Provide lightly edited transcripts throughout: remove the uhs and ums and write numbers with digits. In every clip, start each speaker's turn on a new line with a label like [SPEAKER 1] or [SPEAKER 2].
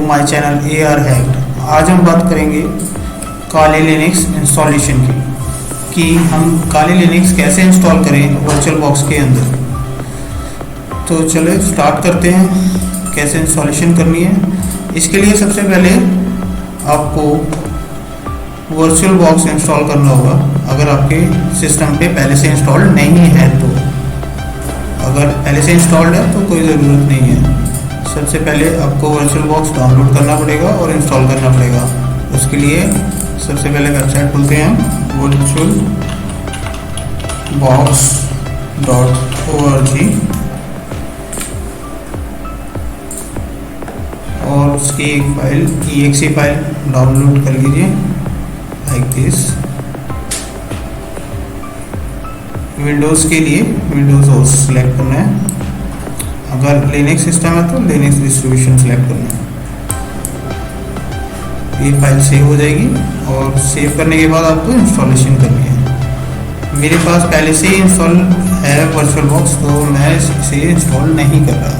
[SPEAKER 1] My channel AR hacked. आज हम बात करेंगे काली लिनक्स इंस्टॉलेशन की कि हम काली लिनक्स कैसे इंस्टॉल करें वर्चुअल बॉक्स के अंदर। तो चलो स्टार्ट करते हैं कैसे इंस्टॉलेशन करनी है। इसके लिए सबसे पहले आपको वर्चुअल बॉक्स इंस्टॉल करना होगा अगर आपके सिस्टम पे पहले से इंस्टॉल नहीं है तो। अगर पहले से इंस्टॉल्ड है तो कोई ज़रूरत नहीं है। सबसे पहले आपको वर्चुअल बॉक्स डाउनलोड करना पड़ेगा और इंस्टॉल करना पड़ेगा। उसके लिए सबसे पहले वेबसाइट खोलते हैं virtualbox.org और उसकी एक फाइल exe फाइल डाउनलोड कर लीजिए लाइक दिस। विंडोज़ के लिए विंडोज़ OS सेलेक्ट करना है। अगर लिनक्स सिस्टम है तो लिनक्स डिस्ट्रीब्यूशन सेलेक्ट करना है। ये फाइल सेव हो जाएगी और सेव करने के बाद आपको इंस्टॉलेशन करनी है। मेरे पास पहले से ही इंस्टॉल है वर्चुअल बॉक्स तो मैं इसे इंस्टॉल नहीं कर रहा।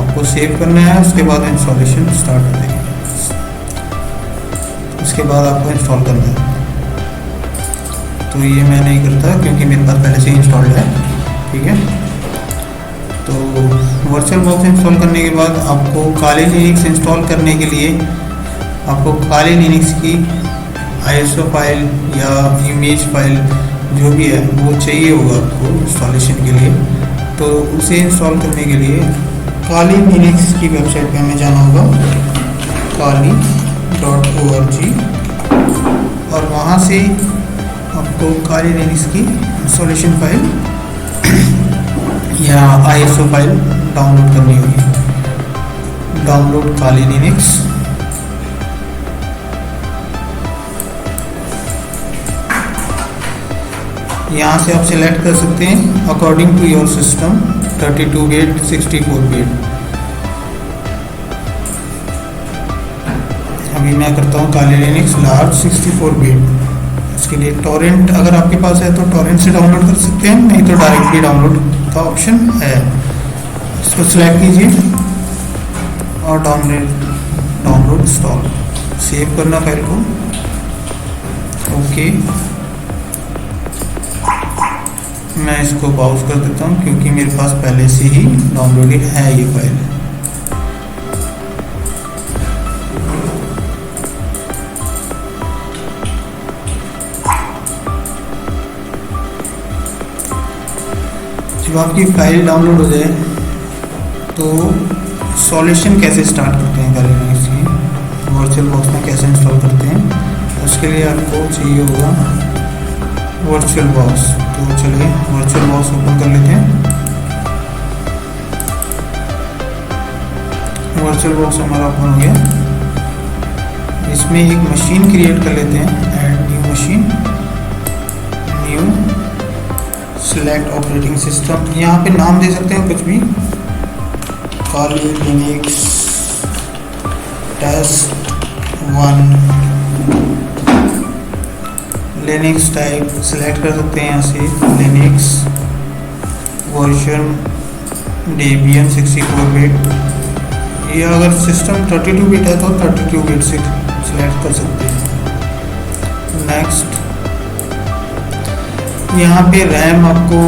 [SPEAKER 1] आपको सेव करना है, उसके बाद इंस्टॉलेशन स्टार्ट हो जाएगी। उसके बाद आपको इंस्टॉल करना है। तो ये मैं नहीं करता क्योंकि मेरे पास पहले से ही इंस्टॉल्ड है। ठीक है, तो वर्चुअल बॉक्स इंस्टॉल करने के बाद आपको काली लिनक्स इंस्टॉल करने के लिए आपको काली लिनक्स की ISO फाइल या इमेज फाइल जो भी है वो चाहिए होगा आपको इंस्टॉलेशन के लिए। तो उसे इंस्टॉल करने के लिए काली लिनक्स की वेबसाइट पे हमें जाना होगा kali.org और वहाँ से आपको काली लिनक्स की इंस्टॉलेशन फाइल या ISO फाइल डाउनलोड करनी होगी। Download Kali Linux. यहाँ से आप सिलेक्ट कर सकते हैं according to your system 32 bit 64 bit. अभी मैं करता हूँ काली लिनक्स लार्ज 64 बिट। इसके लिए टॉरेंट अगर आपके पास है तो टॉरेंट से डाउनलोड कर सकते हैं, नहीं तो डायरेक्टली डाउनलोड का ऑप्शन है। इसको सिलेक्ट कीजिए और डाउनलोड इंस्टॉल सेव करना फाइल को। ओके, मैं इसको पॉज कर देता हूँ क्योंकि मेरे पास पहले से ही डाउनलोडेड है ये फाइल। जब आपकी फाइल डाउनलोड हो जाए तो इंस्टॉलेशन कैसे स्टार्ट करते हैं काली लिनक्स की, वर्चुअल बॉक्स में कैसे इंस्टॉल करते हैं, उसके लिए आपको चाहिए होगा वर्चुअल बॉक्स। तो चलिए वर्चुअल बॉक्स ओपन कर लेते हैं। वर्चुअल बॉक्स हमारा ओपन हो गया। इसमें एक मशीन क्रिएट कर लेते हैं। Add new machine, new, select operating system. यहाँ पे नाम दे सकते हैं कुछ भी, Kali Linux test 1। Linux type select कर सकते हैं यहाँ से, लिनक्स वर्जन डेबियन 64 बिट। ये अगर सिस्टम 32 बिट है तो 32 बिट से सिलेक्ट कर सकते हैं। नेक्स्ट, यहाँ पे रैम आपको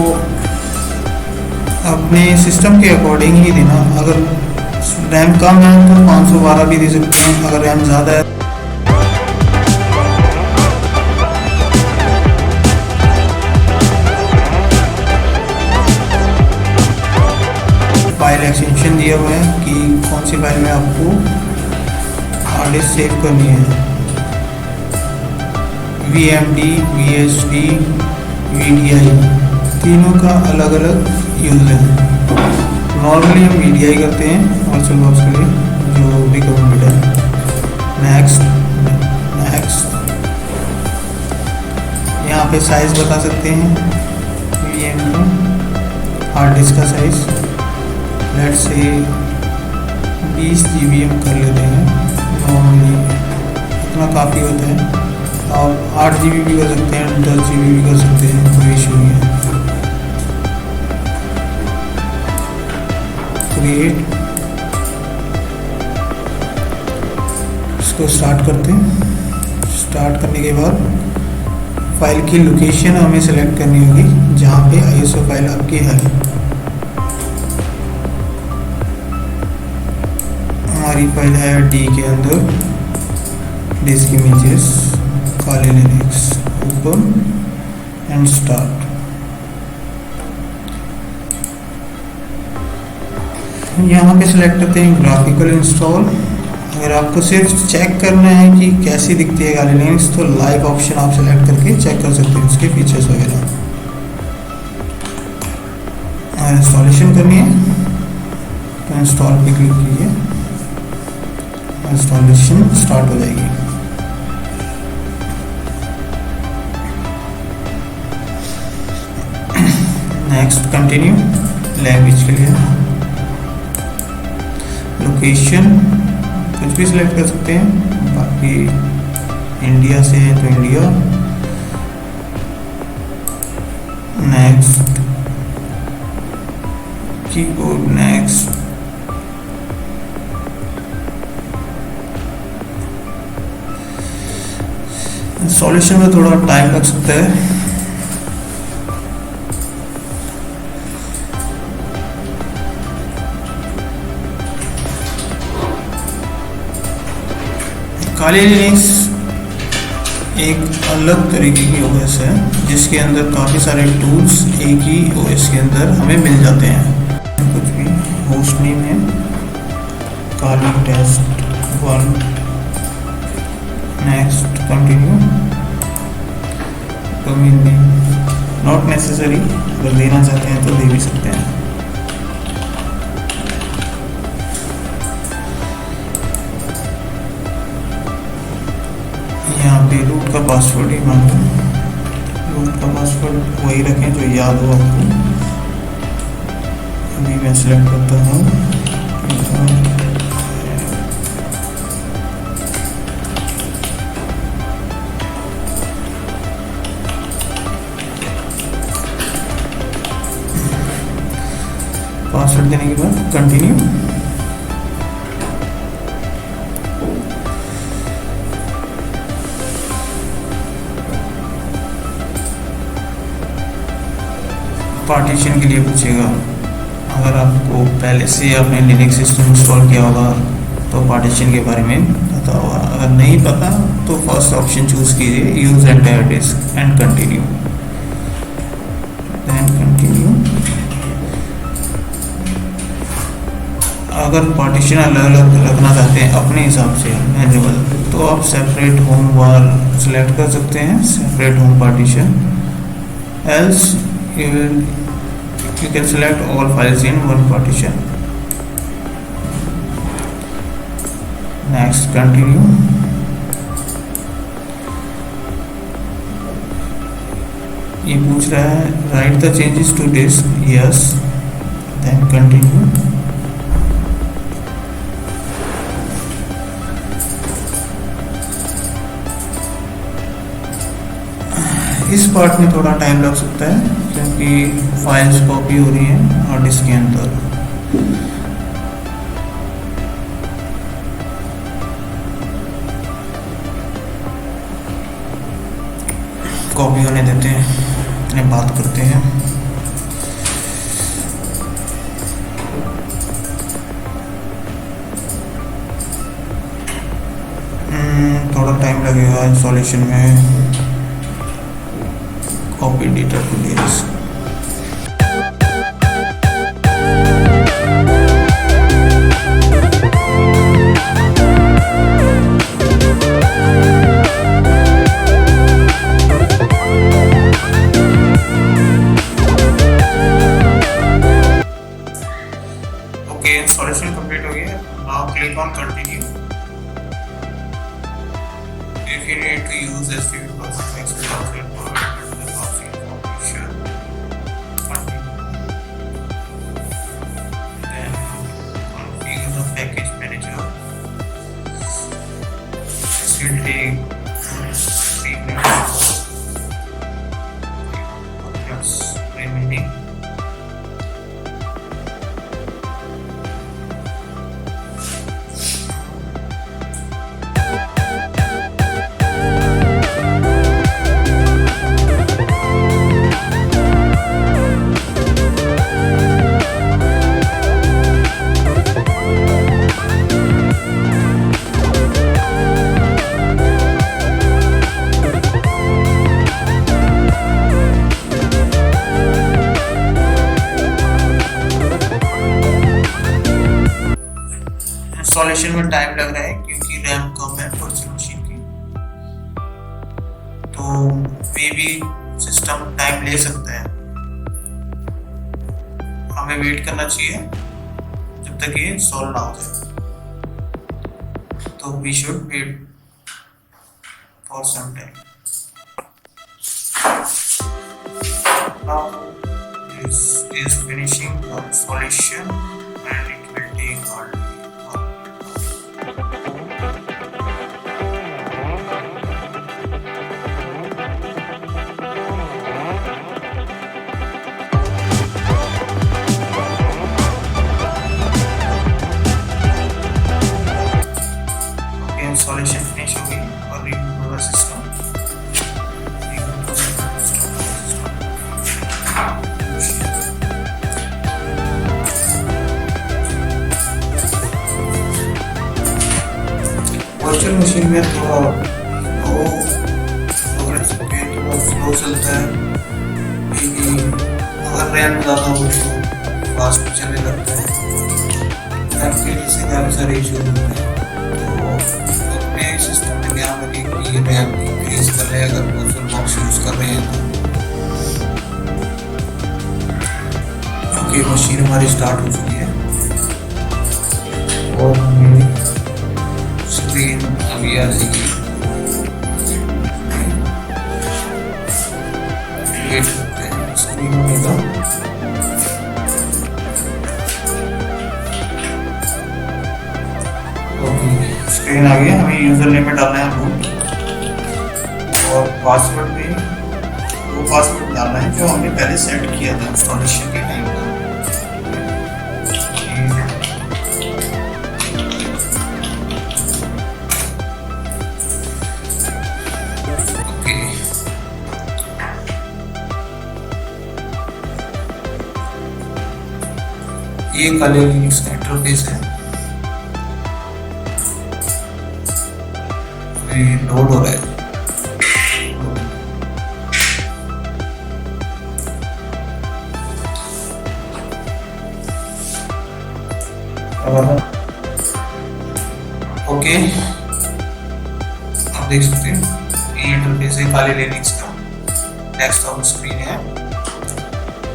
[SPEAKER 1] अपने सिस्टम के अकॉर्डिंग ही देना। अगर रैम कम है तो 512 भी दे सकते हैं। अगर रैम ज़्यादा है फाइल एक्सटेंशन दिया हुआ है कि कौन सी फाइल में आपको हार्ड डिस्क सेव करनी है। VMD, VHD, VDI तीनों का अलग अलग यूज़ है। नॉर्मली हम VDI करते हैं वर्चुअल बॉक्स के लिए जो रिकमेंडेड है। नेक्स्ट, यहाँ पे साइज़ बता सकते हैं VMD हार्ड डिस्क का साइज़ लेट्स से 20 GB हम कर लेते हैं। नॉर्मली इतना काफ़ी होता है। और 8 GB भी कर सकते हैं, 10 GB भी कर सकते हैं, कोई इशू नहीं है। क्रिएट इसको स्टार्ट करते हैं। स्टार्ट करने के बाद फाइल की लोकेशन हमें सेलेक्ट करनी होगी जहाँ पे आईएसओ फाइल आपकी है। हमारी फाइल है डी के अंदर, disk images, Kali Linux, open and start. यहाँ पे सेलेक्ट करते हैं ग्राफिकल इंस्टॉल। अगर आपको सिर्फ चेक करना है कि कैसी दिखती है काली लिनक्स तो लाइव ऑप्शन आप सेलेक्ट करके चेक कर सकते हैं उसके फीचर्स वगैरह। इंस्टॉलेशन करनी है तो इंस्टॉल पे क्लिक कीजिए, इंस्टॉलेशन स्टार्ट हो जाएगी। Next continue. लैंग्वेज के लिए लोकेशन कुछ भी सिलेक्ट कर सकते हैं, बाकी इंडिया से है तो India. Next keyboard, next. Installation में थोड़ा टाइम लग सकता है। काली लिनक्स एक अलग तरीके की ओएस है जिसके अंदर काफ़ी सारे टूल्स एक ही ओएस के अंदर हमें मिल जाते हैं। कुछ भी होस्ट नेम है Kali test 1। Next continue. Domain name not necessary, अगर देना चाहते हैं तो दे भी सकते हैं। यहाँ पे रूट का पासवर्ड ही मांगते हैं, रूट का पासवर्ड वही रखें जो याद हो आपको। अभी मैं सिलेक्ट करता हूँ पासवर्ड देने के बाद कंटिन्यू। पार्टीशन के लिए पूछेगा, अगर आपको पहले से आपने लिनक्स सिस्टम इंस्टॉल किया होगा तो पार्टीशन के बारे में पता होगा, अगर नहीं पता तो फर्स्ट ऑप्शन चूज कीजिए use entire disk and continue. Then continue. अगर पार्टीशन अलग अलग रखना चाहते हैं अपने हिसाब से मैनुअल तो आप सेपरेट होम वार सेलेक्ट कर सकते हैं, separate home partition. Else you can select all files in one partition. Next continue. ये पूछ रहा है write the changes to disk, yes, then continue. इस पार्ट में थोड़ा टाइम लग सकता है क्योंकि फाइल्स कॉपी हो रही हैं हार्ड डिस्क के अंदर। कॉपी होने देते हैं, इतने बात करते हैं। थोड़ा टाइम लगेगा इंस्टॉलेशन में। Copy data to disk. Okay, installation complete हो गया। Now click on continue. If you need to use STD package manager. This will take 3 minutes plus remaining. Percent time लग रहा है क्योंकि रैम कम है वर्चुअल मशीन की, तो मे भी सिस्टम टाइम ले सकता है। हमें वेट करना चाहिए जब तक ये इंस्टॉल ना हो जाए, तो we should wait for some time. Now this is finishing the installation and it will take hardly 1 minute. Okay, installation finish हो गई और reboot होगा सिस्टम। वर्चुअल मशीन में थोड़ा स्लो चलता है, क्योंकि अगर रैम ज़्यादा हो तो फास्ट भी चलने लगता है। रैम के लिए से काफ़ी सारे इशू होते हैं, तो अपने सिस्टम में ध्यान रखें कि रैम इंक्रीज कर रहे हैं अगर वर्चुअल बॉक्स यूज़ कर रहे हैं तो। ओके, मशीन हमारी स्टार्ट हो चुकी है और हमें स्क्रीन अभी आ जाएगी। वेट करते हैं स्क्रीन होने का। ओके, स्क्रीन आ गया। हमें यूजर नेम डालना है रूट और पासवर्ड भी वो पासवर्ड डालना है जो हमने पहले सेट किया था इंस्टॉलेशन के टाइम पर। ये काले लिनक्स का इंटरफेस है, लोड हो रहा है। ओके, आप देख सकते हैं ये इंटरफेस है काले लिनक्स का, डेस्कटॉप स्क्रीन है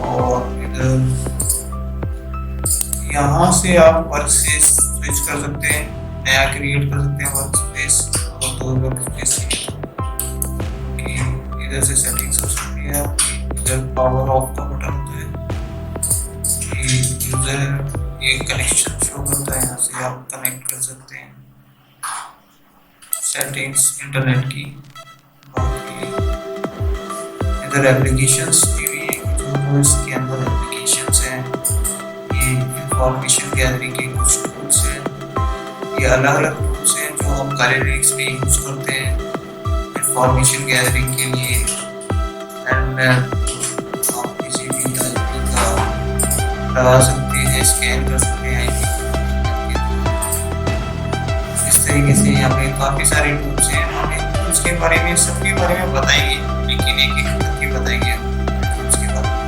[SPEAKER 1] और इधर यहाँ से आप वर्क स्पेस स्विच कर सकते हैं, नया क्रिएट कर सकते हैं वर्क स्पेस और दो वर्क स्पेस। इधर से सेटिंग्स हो सकती है, इधर पावर ऑफ का बटन होता है, ये यूजर ये कनेक्शन शो करता है, यहाँ से आप कनेक्ट कर सकते हैं। सेटिंग्स इंटरनेट की, इधर एप्लीकेशंस की भी जो इसके अंदर एप्लीकेशंस हैं, इंफॉर्मेशन गैदरिंग के कुछ टूल्स हैं, ये अलग अलग टूल्स हैं जो हम काले लिनक्स में यूज करते हैं इंफॉर्मेशन गैदरिंग के लिए। एंड आप किसी भी आईपी का लगा सकते हैं, स्कैन कर सकते हैं आईपी। इस तरीके से यहाँ पे काफ़ी सारे टूल्स हैं, हमें टूल्स के बारे में सबके बारे में बताएंगे, लेकिन एक एक करके बताएंगे टूल्स के बारे में।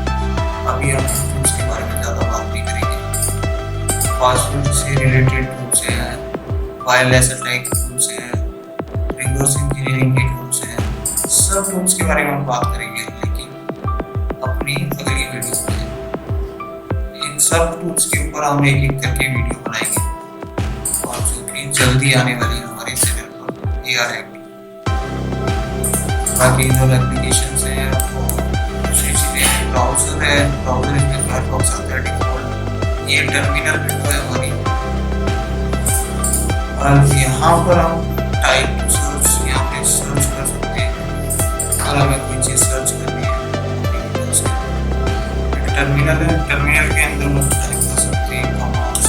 [SPEAKER 1] अभी हम टूल्स के बारे में ज़्यादा बात नहीं करेंगे। पासवर्ड से रिलेटेड टूल्स हैं, वायरलेस अटैक टूल्स हैं, रिवर्स इंजीनियरिंग के टूल्स हैं, सब टूल्स के बारे में हम बात करेंगे, लेकिन अपनी अगली वीडियो में इन सब टूल्स के ऊपर हम एक एक करके वीडियो बनाएंगे और जो कि जल्दी आने वाली है हमारे चैनल पर ARIP। बाकी इधर एप्लीकेशंस हैं और दूसरी चीज़ें, ब्राउज़र है, ब्राउज़र इसमें फायरफॉक्स आता है डिफ़ॉल्ट, ये टर्मिनल विंडो है हमारी। और यहाँ पर हम टाइप टू सर्च यहाँ पे सर्च कर सकते हैं, अगर हमें कोई चीज़ सर्च करनी है। टर्मिनल है, टर्मिनल के अंदर हम टाइप कर सकते हैं कमांड्स,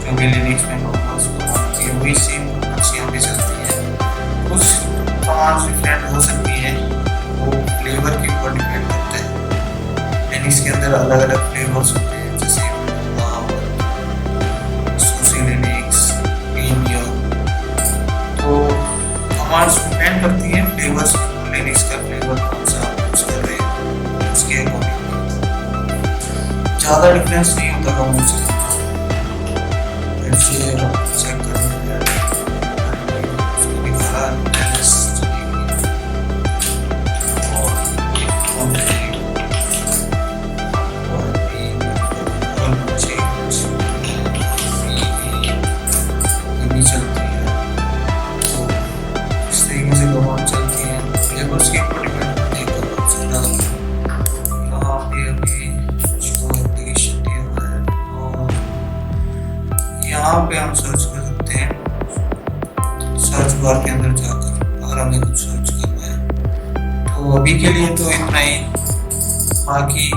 [SPEAKER 1] जो भी लिनक्स में कमांड्स होती है वही सेम कमांड्स यहाँ पे चलती है। कुछ कमांड्स डिफरेंट हो सकती है, वो फ्लेवर के ऊपर डिपेंड करता है। लिनक्स के अंदर अलग अलग फ्लेवर्स होते हैं, जैसे तो कमांड्स डिपेंड करती हैं फ्लेवर्स, लिनक्स का फ्लेवर कौन सा यूज कर रहे हैं उसके अकॉर्डिंग। ज़्यादा डिफरेंस नहीं होता कमांड्स के, चेक कर बार के अंदर जाकर अगर हमें कुछ सर्च करना है। तो अभी के लिए तो इतना ही, बाकी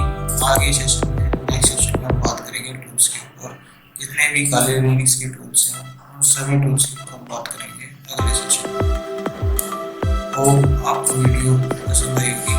[SPEAKER 1] आगे सेशन में, नेक्स्ट सेशन में हम बात करेंगे टूल्स के ऊपर। जितने भी काले लिनक्स के टूल्स हैं उन सभी टूल्स के ऊपर हम बात करेंगे अगले सेशन में। तो आपको वीडियो पसंद आएगी।